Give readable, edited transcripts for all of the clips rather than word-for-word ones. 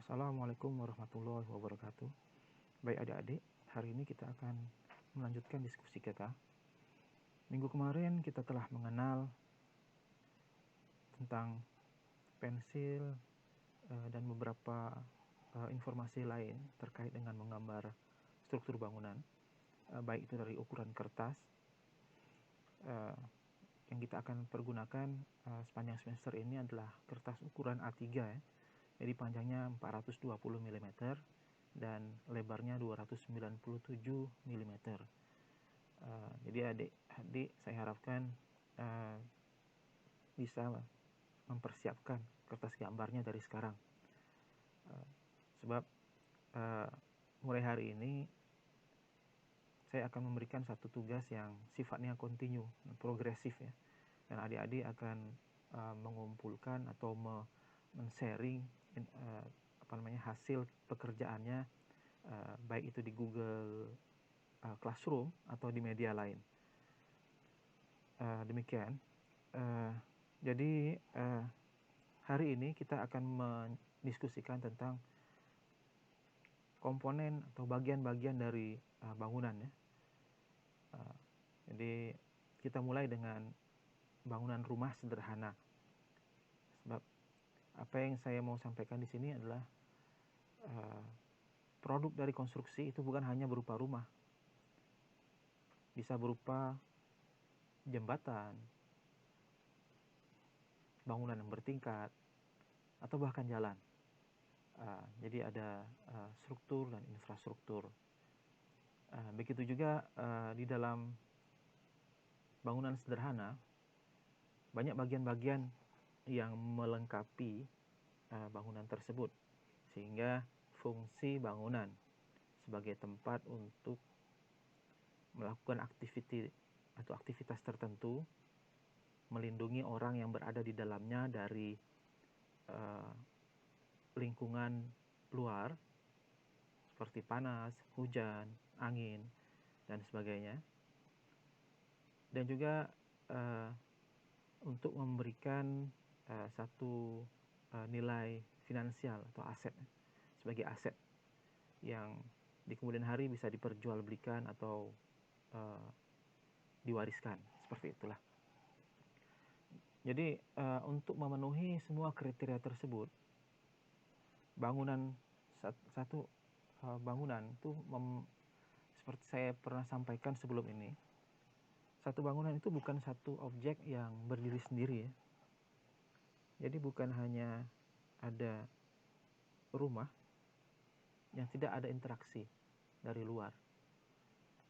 Assalamualaikum warahmatullahi wabarakatuh. Baik adik-adik, hari ini kita akan melanjutkan diskusi kita. Minggu kemarin kita telah mengenal tentang pensil dan beberapa informasi lain terkait dengan menggambar struktur bangunan, baik itu dari ukuran kertas yang kita akan pergunakan sepanjang semester ini adalah kertas ukuran A3 ya. Jadi panjangnya 420 mm dan lebarnya 297 mm. Jadi adik-adik saya harapkan bisa mempersiapkan kertas gambarnya dari sekarang. Sebab mulai hari ini saya akan memberikan satu tugas yang sifatnya kontinu, progresif ya. Dan adik-adik akan mengumpulkan atau men-sharing hasil pekerjaannya, baik itu di Google Classroom atau di media lain. Demikian. Jadi hari ini kita akan mendiskusikan tentang komponen atau bagian-bagian dari bangunan ya. Jadi kita mulai dengan bangunan rumah sederhana. Sebab apa yang saya mau sampaikan di sini adalah produk dari konstruksi itu bukan hanya berupa rumah, bisa berupa jembatan, bangunan yang bertingkat, atau bahkan jalan. Jadi ada struktur dan infrastruktur. Begitu juga di dalam bangunan sederhana, banyak bagian-bagian yang melengkapi bangunan tersebut, sehingga fungsi bangunan sebagai tempat untuk melakukan aktivitas tertentu, melindungi orang yang berada di dalamnya dari lingkungan luar seperti panas, hujan, angin, dan sebagainya. Dan juga untuk memberikan satu nilai finansial atau aset, sebagai aset yang di kemudian hari bisa diperjualbelikan atau diwariskan, seperti itulah. Jadi untuk memenuhi semua kriteria tersebut, bangunan bangunan itu seperti saya pernah sampaikan sebelum ini, satu bangunan itu bukan satu objek yang berdiri sendiri ya. Jadi bukan hanya ada rumah yang tidak ada interaksi dari luar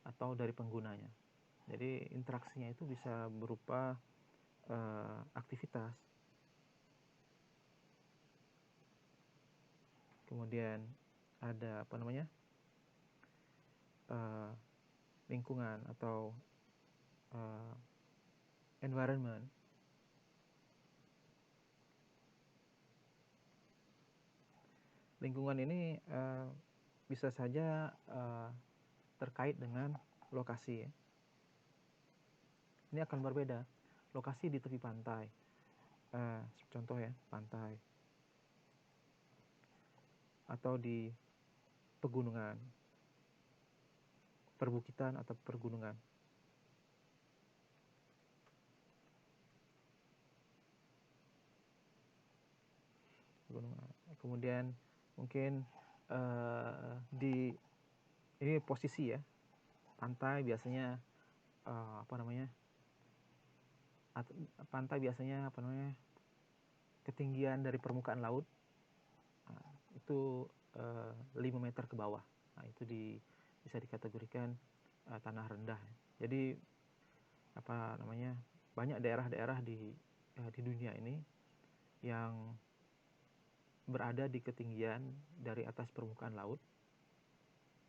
atau dari penggunanya. Jadi interaksinya itu bisa berupa aktivitas, kemudian ada lingkungan atau environment. Lingkungan ini bisa saja terkait dengan lokasi ya. Ini akan berbeda. Lokasi di tepi pantai, contoh ya, pantai, atau di pegunungan, perbukitan atau pergunungan. Kemudian mungkin ini posisi ya, pantai biasanya ketinggian dari permukaan laut itu 5 meter ke bawah. Nah, itu bisa dikategorikan tanah rendah. Jadi banyak daerah-daerah di dunia ini yang berada di ketinggian dari atas permukaan laut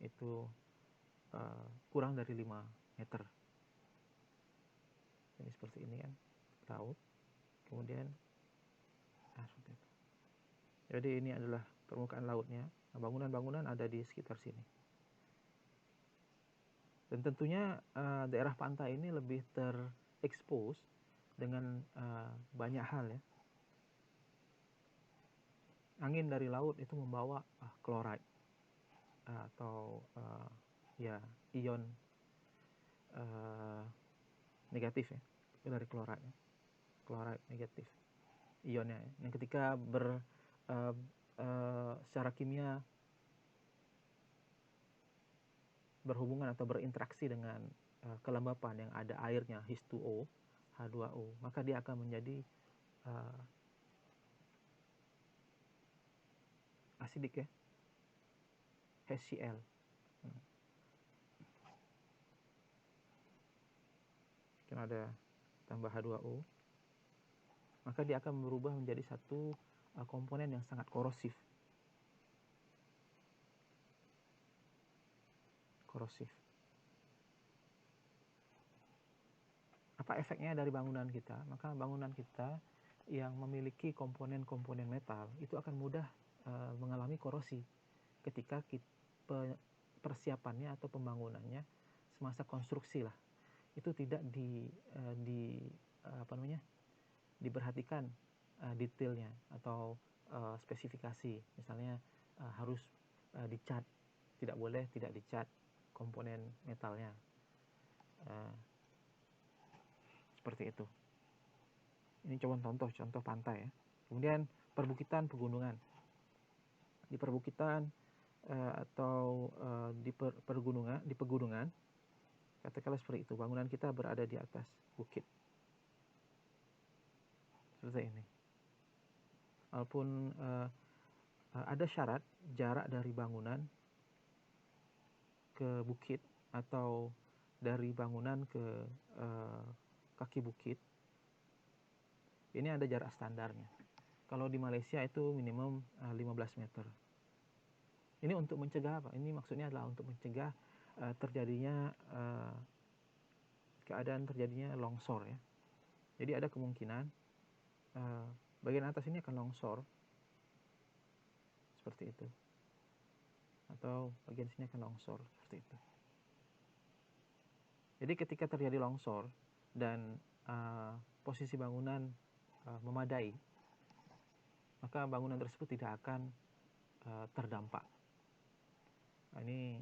itu kurang dari 5 meter. Jadi seperti ini kan, laut. Kemudian seperti itu. Jadi ini adalah permukaan lautnya. Nah, bangunan-bangunan ada di sekitar sini. Dan tentunya daerah pantai ini lebih terekspos dengan banyak hal ya. angin dari laut itu membawa chloride atau ya ion negatif ya dari chloride negatif ionnya ya. Yang ketika secara kimia berhubungan atau berinteraksi dengan kelembapan yang ada airnya H2O, H2O, maka dia akan menjadi asidik ya, HCl. Karena ada tambah H2O, maka dia akan berubah menjadi satu komponen yang sangat korosif. Apa efeknya dari bangunan kita? Maka bangunan kita yang memiliki komponen-komponen metal itu akan mudah mengalami korosi ketika persiapannya atau pembangunannya semasa konstruksi lah. Itu tidak diperhatikan detailnya atau spesifikasi. Misalnya harus dicat, tidak boleh tidak dicat komponen metalnya. Seperti itu. Ini contoh pantai ya. Kemudian perbukitan, pegunungan. Di perbukitan atau di pegunungan, katakanlah seperti itu, bangunan kita berada di atas bukit. Seperti ini. Walaupun ada syarat jarak dari bangunan ke bukit atau dari bangunan ke kaki bukit, ini ada jarak standarnya. Kalau di Malaysia itu minimum 15 meter. Ini untuk mencegah apa? Ini maksudnya adalah untuk mencegah terjadinya keadaan terjadinya longsor ya. Jadi ada kemungkinan bagian atas ini akan longsor seperti itu, atau bagian sini akan longsor seperti itu. Jadi ketika terjadi longsor dan posisi bangunan memadai, maka bangunan tersebut tidak akan terdampak. Nah, ini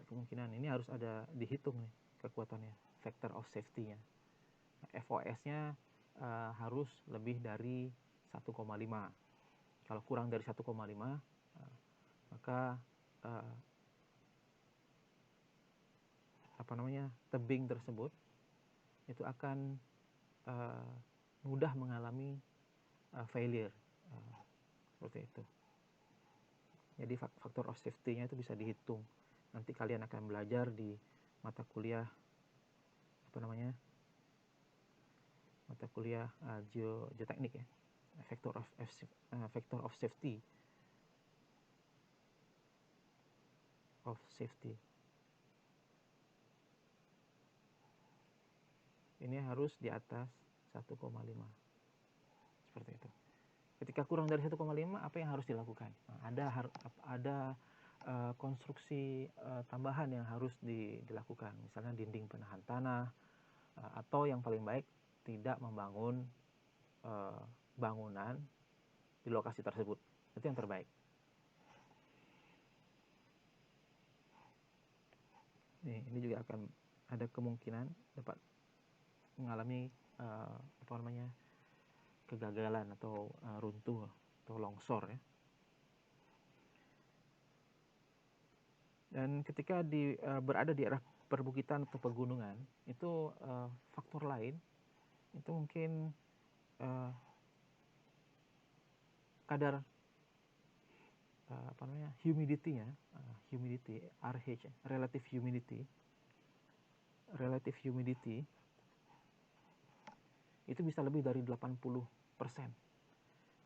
kemungkinan ini harus ada dihitung nih kekuatannya, factor of safety-nya. FOS-nya harus lebih dari 1,5. Kalau kurang dari 1,5, maka tebing tersebut itu akan mudah mengalami failure, seperti itu. Jadi faktor of safety-nya itu bisa dihitung. Nanti kalian akan belajar di mata kuliah geoteknik ya, factor of safety. Ini harus di atas 1,5. Seperti itu. Ketika kurang dari 1,5, apa yang harus dilakukan? Nah, ada konstruksi tambahan yang harus dilakukan. Misalnya dinding penahan tanah, atau yang paling baik tidak membangun bangunan di lokasi tersebut. Itu yang terbaik. Ini juga akan ada kemungkinan dapat mengalami kegagalan atau runtuh atau longsor ya. Dan ketika berada di arah perbukitan atau pegunungan, itu faktor lain itu mungkin kadar humidity-nya, RH, relative humidity itu bisa lebih dari 80%.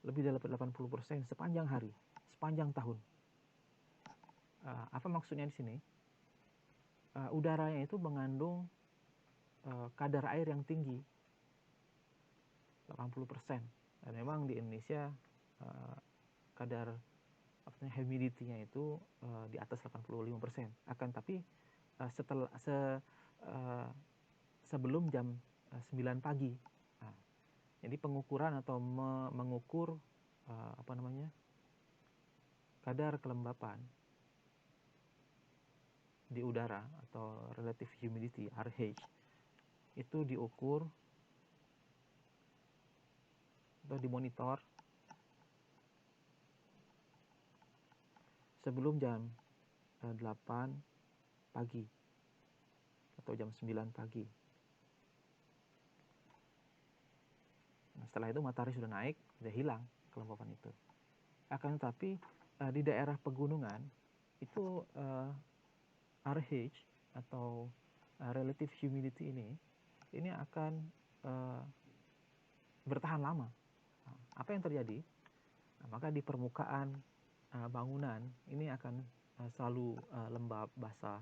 Lebih dari 80% sepanjang hari, sepanjang tahun. Apa maksudnya di sini? Udaranya itu mengandung kadar air yang tinggi, 80%. Dan memang di Indonesia kadar humidity-nya itu di atas 85%. Akan tapi sebelum jam 9 pagi. Jadi pengukuran atau mengukur kadar kelembapan di udara atau relative humidity RH itu diukur atau dimonitor sebelum jam 8 pagi atau jam 9 pagi. Nah, setelah itu matahari sudah naik, sudah hilang kelembapan itu. Akan tetapi di daerah pegunungan itu RH atau relative humidity ini akan bertahan lama. Nah, apa yang terjadi? Nah, maka di permukaan bangunan ini akan selalu lembab, basah.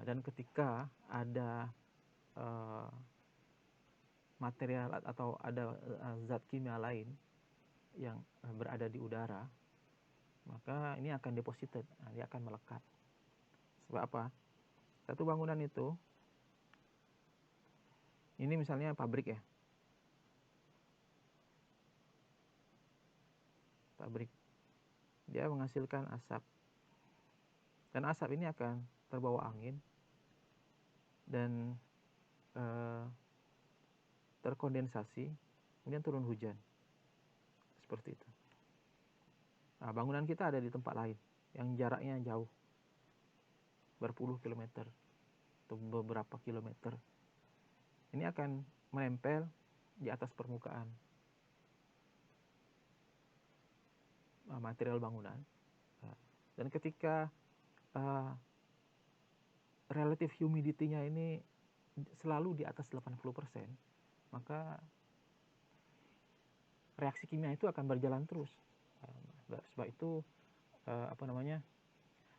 Dan ketika ada material atau ada zat kimia lain yang berada di udara, maka ini akan deposited, dia akan melekat. Sebab apa? Satu bangunan itu, ini misalnya pabrik ya, pabrik, dia menghasilkan asap, dan asap ini akan terbawa angin dan terkondensasi, kemudian turun hujan, seperti itu. Nah, bangunan kita ada di tempat lain yang jaraknya jauh, berpuluh kilometer atau beberapa kilometer. Ini akan menempel di atas permukaan material bangunan. Dan ketika relative humidity-nya ini selalu di atas 80%, maka reaksi kimia itu akan berjalan terus. Sebab itu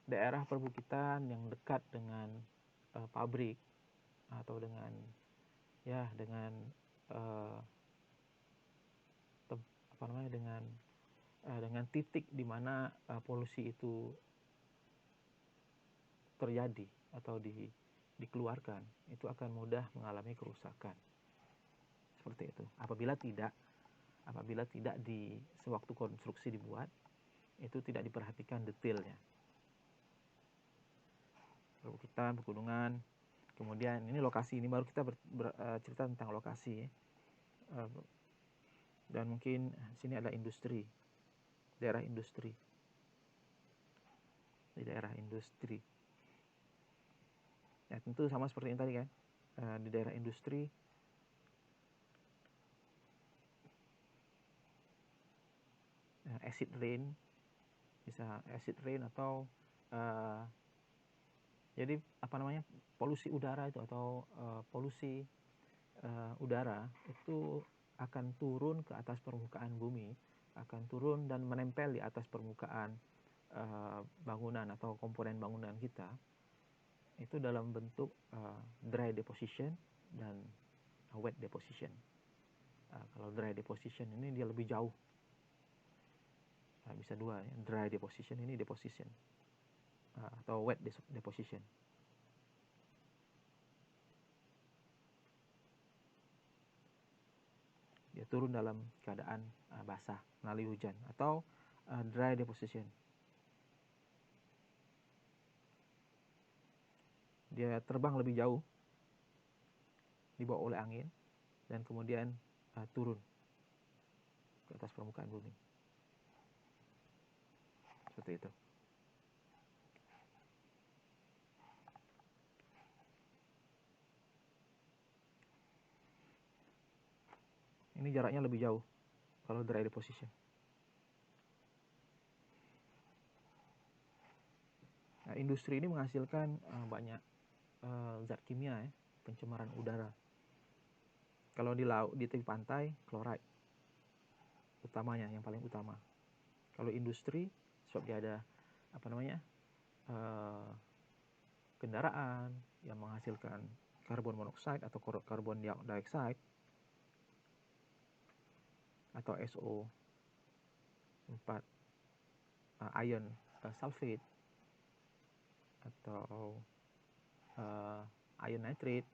daerah perbukitan yang dekat dengan pabrik atau dengan dengan titik di mana polusi itu terjadi atau dikeluarkan, itu akan mudah mengalami kerusakan. Seperti itu. Apabila tidak di sewaktu konstruksi dibuat, itu tidak diperhatikan detailnya. Perbukitan, pegunungan, kemudian ini lokasi, ini baru kita cerita tentang lokasi. Dan mungkin sini ada industri, daerah industri. Di daerah industri. Ya, tentu sama seperti yang tadi kan. Di daerah industri acid rain, bisa acid rain atau jadi polusi udara itu atau polusi udara itu akan turun ke atas permukaan bumi, akan turun dan menempel di atas permukaan bangunan atau komponen bangunan kita, itu dalam bentuk dry deposition dan wet deposition. Kalau dry deposition ini dia lebih jauh, bisa dua ya. Dry deposition ini deposition atau wet deposition. Dia turun dalam keadaan basah melalui hujan, atau dry deposition. Dia terbang lebih jauh, dibawa oleh angin, dan kemudian turun ke atas permukaan bumi. Seperti itu. Ini jaraknya lebih jauh kalau dry deposition. Nah, industri ini menghasilkan banyak zat kimia ya, pencemaran udara. Kalau di laut, di tepi pantai, chloride utamanya, yang paling utama. Kalau industri, sebab dia ada kendaraan yang menghasilkan karbon monoksida atau karbon dioksida atau SO4 iron sulfate atau iron nitrate,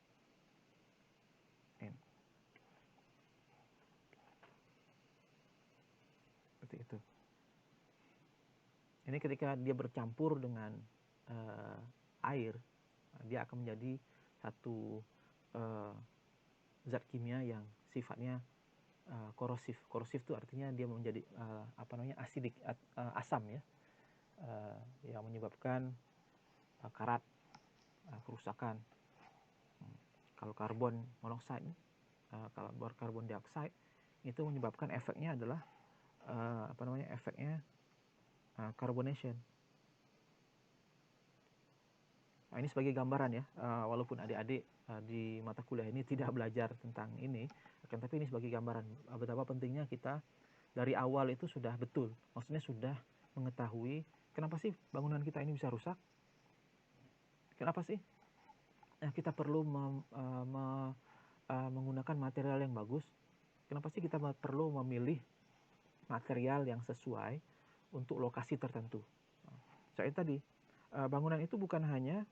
seperti itu. Ini ketika dia bercampur dengan air, dia akan menjadi satu zat kimia yang sifatnya korosif. Korosif itu artinya dia menjadi asidik, asam ya, yang menyebabkan karat, kerusakan. Kalau karbon monoksida, kalau karbon dioksida itu menyebabkan efeknya adalah efeknya carbonation. Nah, ini sebagai gambaran ya, walaupun adik-adik di mata kuliah ini tidak belajar tentang ini, akan tapi ini sebagai gambaran betapa pentingnya kita dari awal itu sudah betul, maksudnya sudah mengetahui kenapa sih bangunan kita ini bisa rusak, kenapa sih kita perlu menggunakan material yang bagus, kenapa sih kita perlu memilih material yang sesuai untuk lokasi tertentu. Saya tadi bangunan itu bukan hanya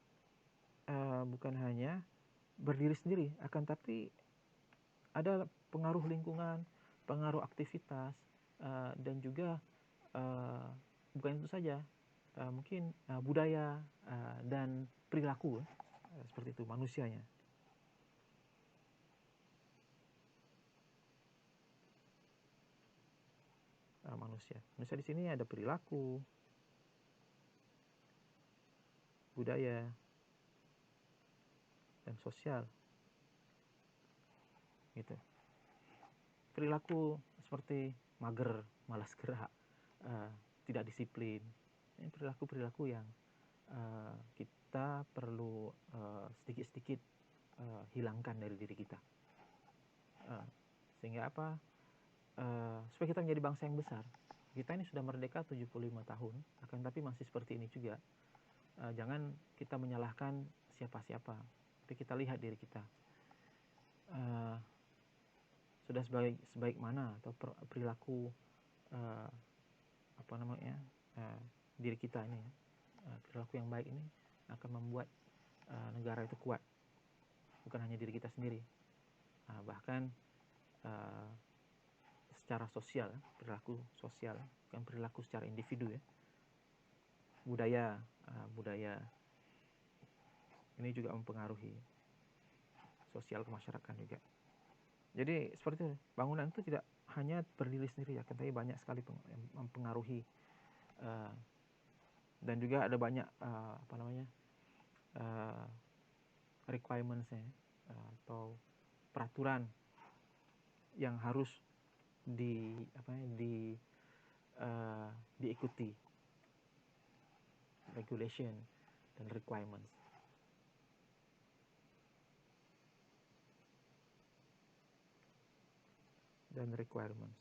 berdiri sendiri, akan tapi ada pengaruh lingkungan, pengaruh aktivitas, dan juga bukan itu saja, mungkin budaya dan perilaku seperti itu manusianya. Manusia di sini ada perilaku, budaya, dan sosial, gitu. Perilaku seperti mager, malas gerak, tidak disiplin. Ini perilaku yang kita perlu sedikit-sedikit hilangkan dari diri kita. Sehingga apa? Supaya kita menjadi bangsa yang besar. Kita ini sudah merdeka 75 tahun, akan tapi masih seperti ini juga. Jangan kita menyalahkan siapa-siapa, tapi kita lihat diri kita. Sudah sebaik mana atau perilaku diri kita ini, perilaku yang baik ini akan membuat negara itu kuat, bukan hanya diri kita sendiri, bahkan secara sosial, perilaku sosial, bukan perilaku secara individu ya. Budaya ini juga mempengaruhi sosial kemasyarakatan juga. Jadi seperti itu, bangunan itu tidak hanya berdiri sendiri ya, tapi banyak sekali yang mempengaruhi, dan juga ada banyak requirements-nya atau peraturan yang harus diikuti, regulation dan requirements. Dan requirements.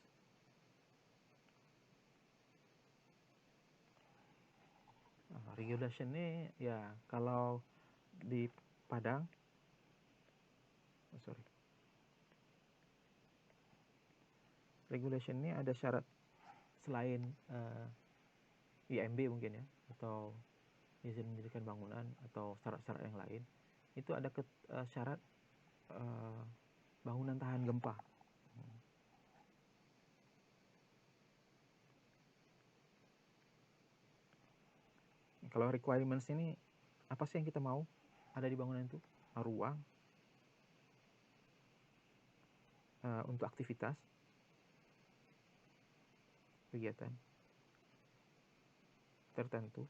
Regulation ini ya kalau di Padang, regulation ini ada syarat selain IMB mungkin ya, atau izin mendirikan bangunan atau syarat-syarat yang lain, itu ada syarat bangunan tahan gempa. Kalau requirements ini apa sih yang kita mau ada di bangunan itu? Ruang untuk aktivitas, kegiatan tertentu,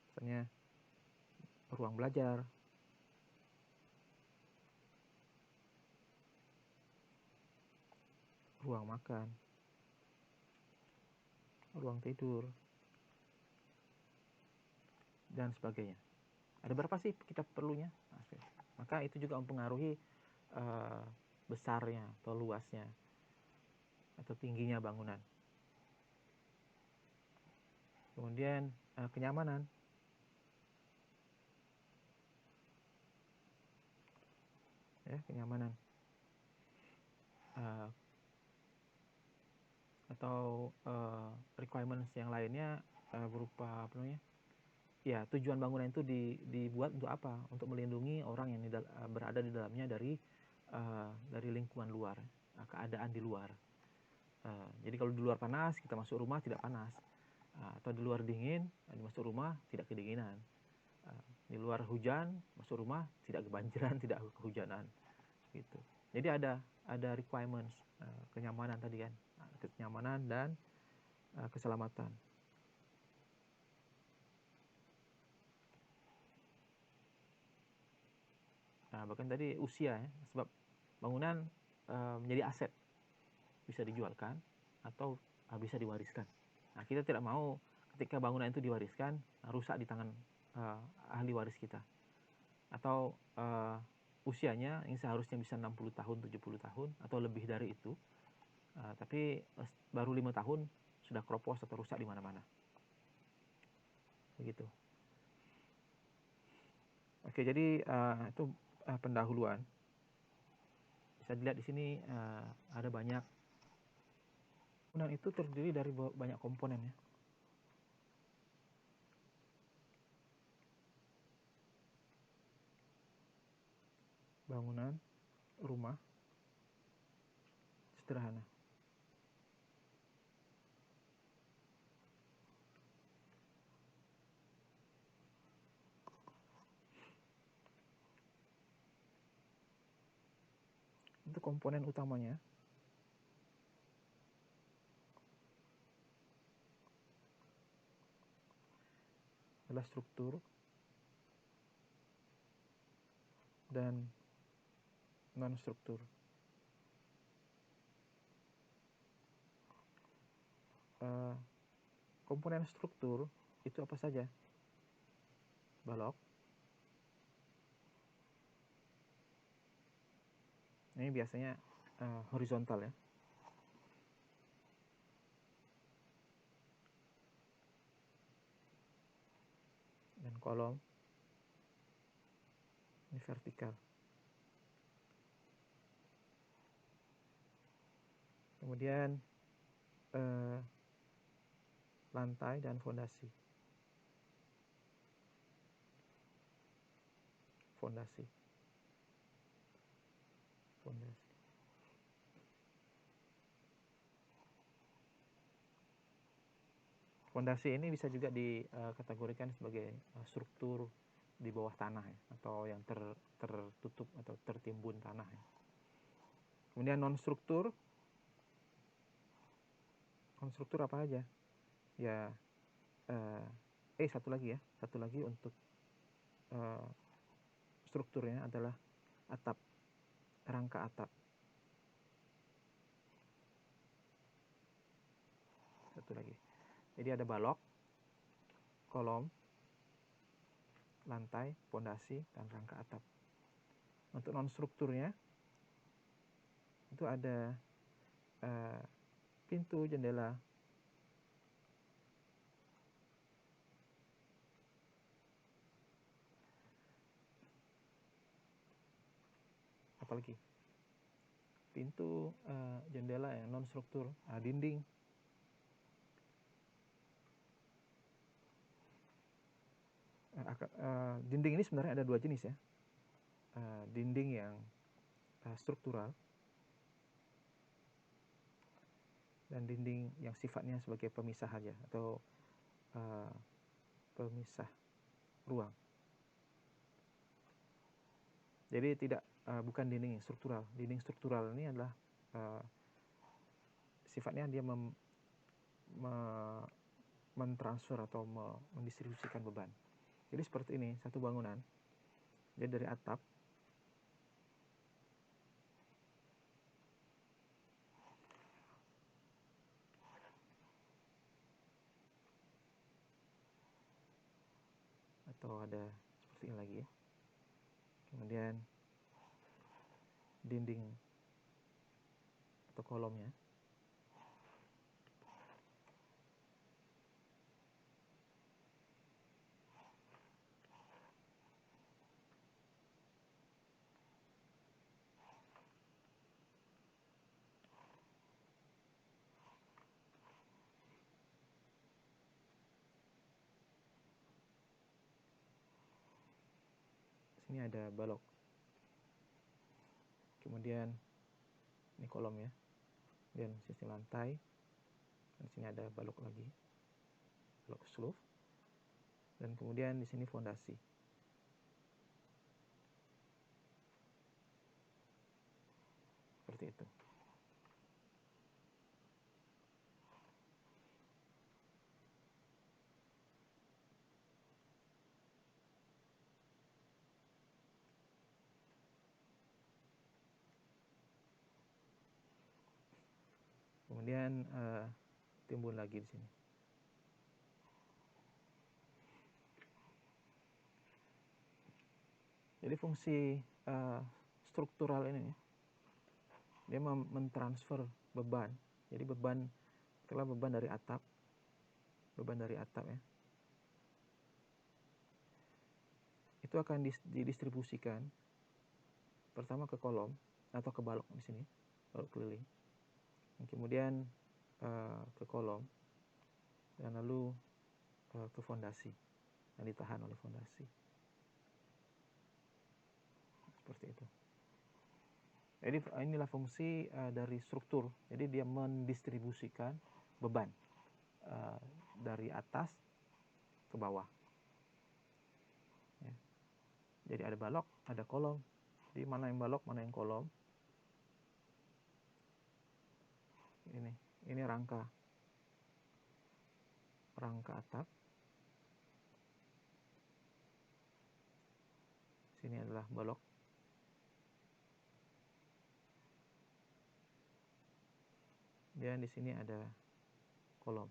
misalnya ruang belajar, ruang makan, ruang tidur, dan sebagainya. Ada berapa sih kita perlunya? Maka itu juga mempengaruhi besarnya atau luasnya atau tingginya bangunan. Kemudian kenyamanan. Ya, kenyamanan. Atau requirements yang lainnya berupa ya, tujuan bangunan itu dibuat untuk apa? Untuk melindungi orang yang berada di dalamnya dari lingkungan luar, keadaan di luar. Jadi kalau di luar panas, kita masuk rumah tidak panas. Atau di luar dingin, masuk rumah tidak kedinginan. Di luar hujan, masuk rumah tidak kebanjiran, tidak kehujanan. Gitu. Jadi ada requirements, kenyamanan tadi kan, kenyamanan dan keselamatan. Bahkan tadi usia ya, sebab bangunan menjadi aset, bisa dijualkan atau bisa diwariskan. Kita tidak mau ketika bangunan itu diwariskan rusak di tangan ahli waris kita, atau usianya yang seharusnya bisa 60 tahun, 70 tahun atau lebih dari itu, tapi baru 5 tahun sudah kropos atau rusak di mana-mana. Begitu. Oke, jadi itu pendahuluan. Bisa dilihat di sini ada banyak. Bangunan itu terdiri dari banyak komponen ya. Bangunan rumah sederhana. Itu komponen utamanya. Adalah struktur dan non-struktur. Komponen struktur itu apa saja? Balok. Ini biasanya horizontal ya. Dan kolom ini vertikal. Kemudian lantai dan fondasi. Fondasi. Fondasi ini bisa juga dikategorikan sebagai struktur di bawah tanah ya, atau yang tertutup atau tertimbun tanah ya. Kemudian non-struktur. Non-struktur apa aja? Ya, satu lagi untuk strukturnya adalah atap, rangka atap. Satu lagi. Jadi ada balok, kolom, lantai, fondasi, dan rangka atap. Untuk non-strukturnya itu ada pintu, jendela, apalagi pintu, jendela yang non-struktur, dinding. Dinding ini sebenarnya ada dua jenis ya. Dinding yang struktural dan dinding yang sifatnya sebagai pemisah saja atau pemisah ruang. Jadi bukan dinding yang struktural. Dinding struktural ini adalah sifatnya dia mentransfer atau mendistribusikan beban. Jadi seperti ini, satu bangunan. Jadi dari atap atau ada seperti ini lagi ya. Kemudian dinding atau kolomnya. Sini ada balok. Kemudian ini kolom ya. dan sisi lantai, dan di sini ada balok lagi, balok sloof, dan kemudian di sini fondasi. Seperti itu. Kemudian timbun lagi di sini. Jadi fungsi struktural ini, dia mentransfer beban. Jadi beban, kalau beban dari atap ya, itu akan didistribusikan pertama ke kolom atau ke balok di sini, balok keliling. Dan kemudian ke kolom, dan lalu ke fondasi, yang ditahan oleh fondasi. Seperti itu. Jadi inilah fungsi dari struktur. Jadi dia mendistribusikan beban dari atas ke bawah. Ya. Jadi ada balok, ada kolom. Jadi mana yang balok, mana yang kolom. Ini rangka atap. Sini adalah balok. Dan di sini ada kolom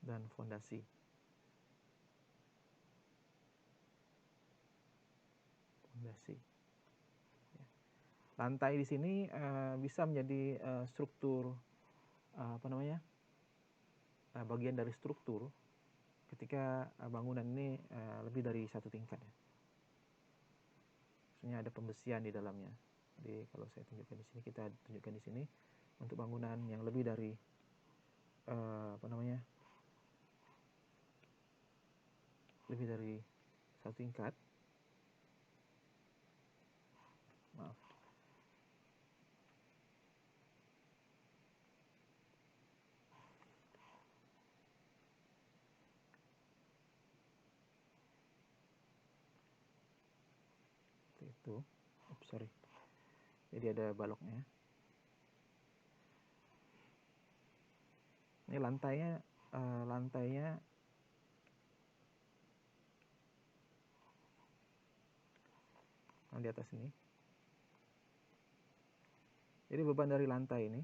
dan fondasi. Ya. Lantai di sini bisa menjadi struktur bagian dari struktur ketika bangunan ini lebih dari satu tingkat ya. Maksudnya ada pembesian di dalamnya. Jadi kalau saya tunjukkan di sini, kita tunjukkan di sini untuk bangunan yang lebih dari lebih dari satu tingkat. Maaf. Itu, sorry. Jadi ada baloknya. Ini lantainya di atas ini. Jadi beban dari lantai ini,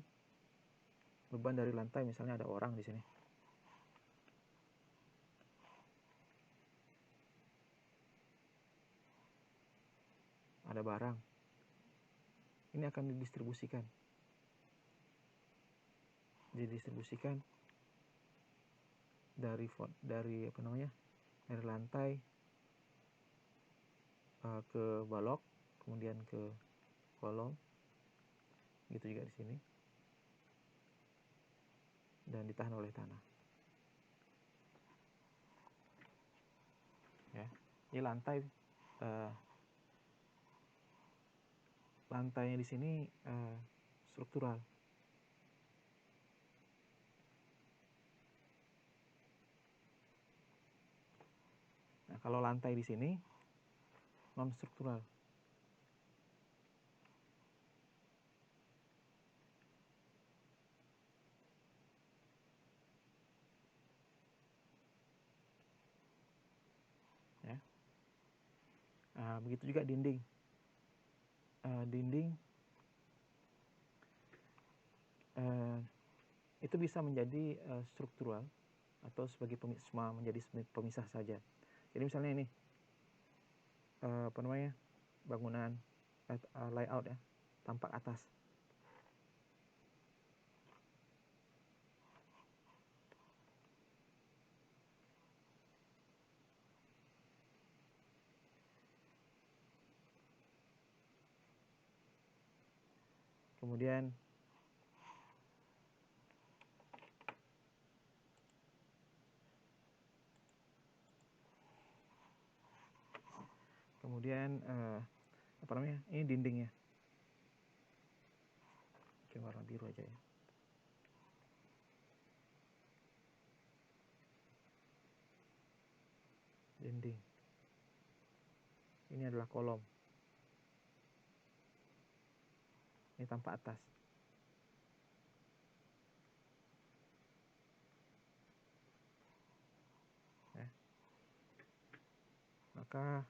misalnya ada orang di sini. Ada barang. Ini akan didistribusikan. Dari lantai ke balok, kemudian ke kolom. Gitu juga di sini. Dan ditahan oleh tanah. Ya. Ini lantainya di sini struktural. Nah, kalau lantai di sini non struktural. Ya. Begitu juga dinding. Dinding itu bisa menjadi struktural atau menjadi pemisah saja. Jadi misalnya ini bangunan layout ya, tampak atas. Kemudian ini dindingnya. Bikin warna biru aja ya. Dinding. Ini adalah kolom. Ini tanpa atas. Ya. Maka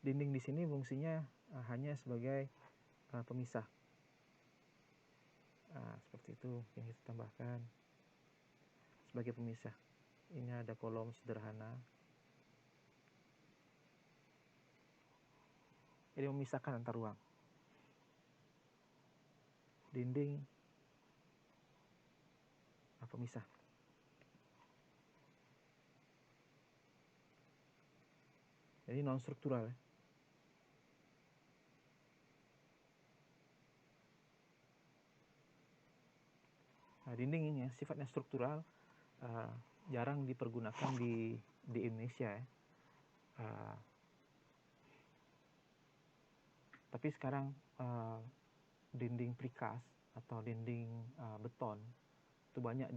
dinding di sini fungsinya hanya sebagai pemisah. Seperti itu yang kita tambahkan sebagai pemisah. Ini ada kolom sederhana. Jadi memisahkan antar ruang. Dinding pemisah. Jadi non struktural ya. Nah, dinding ini ya, sifatnya struktural, jarang dipergunakan di Indonesia ya. Tapi sekarang dinding precast atau dinding beton itu banyak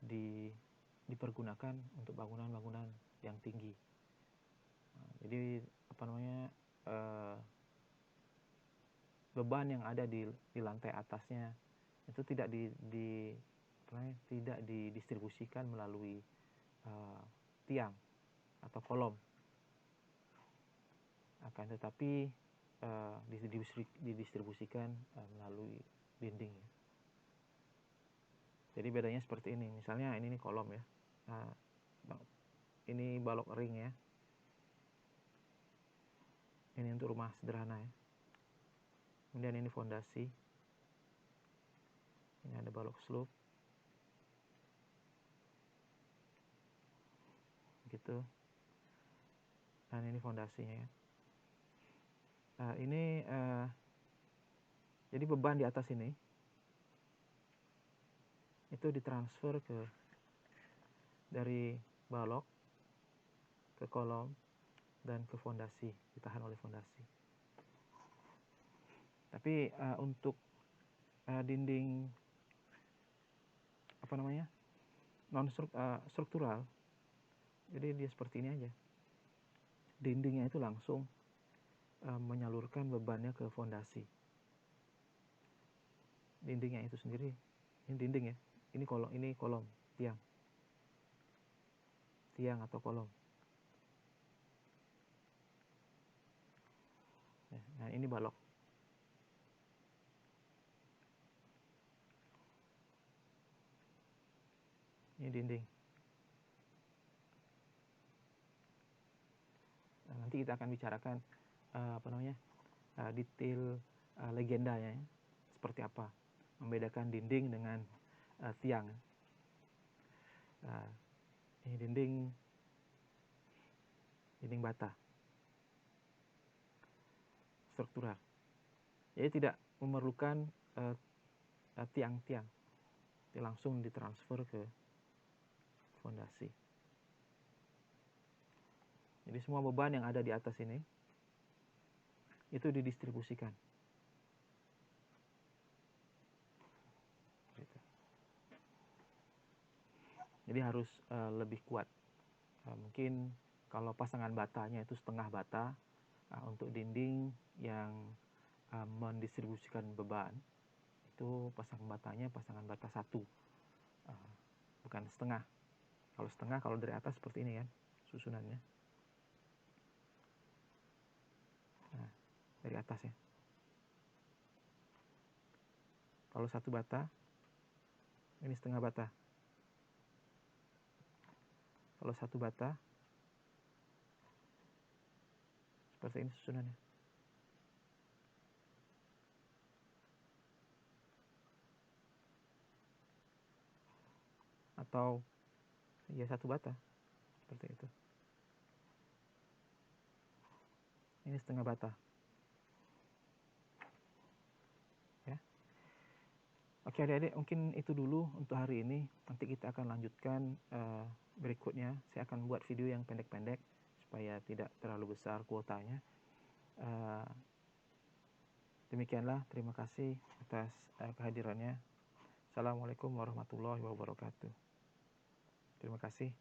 dipergunakan untuk bangunan-bangunan yang tinggi. Jadi beban yang ada di lantai atasnya itu tidak tidak didistribusikan melalui tiang atau kolom, akan tetapi didistribusikan melalui dinding. Jadi bedanya seperti ini. Misalnya ini kolom ya. Ini balok ring ya. Ini untuk rumah sederhana ya. Kemudian ini fondasi. Ini ada balok slope. Gitu. Dan ini fondasinya ya. Ini jadi beban di atas ini itu ditransfer dari balok ke kolom dan ke fondasi, ditahan oleh fondasi. Tapi untuk dinding non struktural, jadi dia seperti ini aja. Dindingnya itu langsung menyalurkan bebannya ke fondasi. Dindingnya itu sendiri, ini dinding ya. Ini kolom tiang atau kolom. Nah, ini balok. Ini dinding. Nah, nanti kita akan bicarakan detail legendanya ya, seperti apa membedakan dinding dengan tiang. Ini dinding bata struktural. Jadi tidak memerlukan tiang-tiang, langsung ditransfer ke fondasi. Jadi semua beban yang ada di atas ini itu didistribusikan. Jadi harus lebih kuat. Mungkin kalau pasangan batanya itu setengah bata, untuk dinding yang mendistribusikan beban itu pasangan bata 1, bukan setengah. Kalau setengah, kalau dari atas seperti ini kan susunannya. Nah, dari atas ya. Kalau 1 bata, ini setengah bata. Kalau 1 bata, seperti ini susunannya. Atau ya 1 bata, seperti itu. Ini setengah bata. Ya. Oke adik-adik, mungkin itu dulu untuk hari ini. Nanti kita akan lanjutkan berikutnya. Saya akan buat video yang pendek-pendek supaya tidak terlalu besar kuotanya. Demikianlah, terima kasih atas kehadirannya. Assalamualaikum warahmatullahi wabarakatuh. Terima kasih.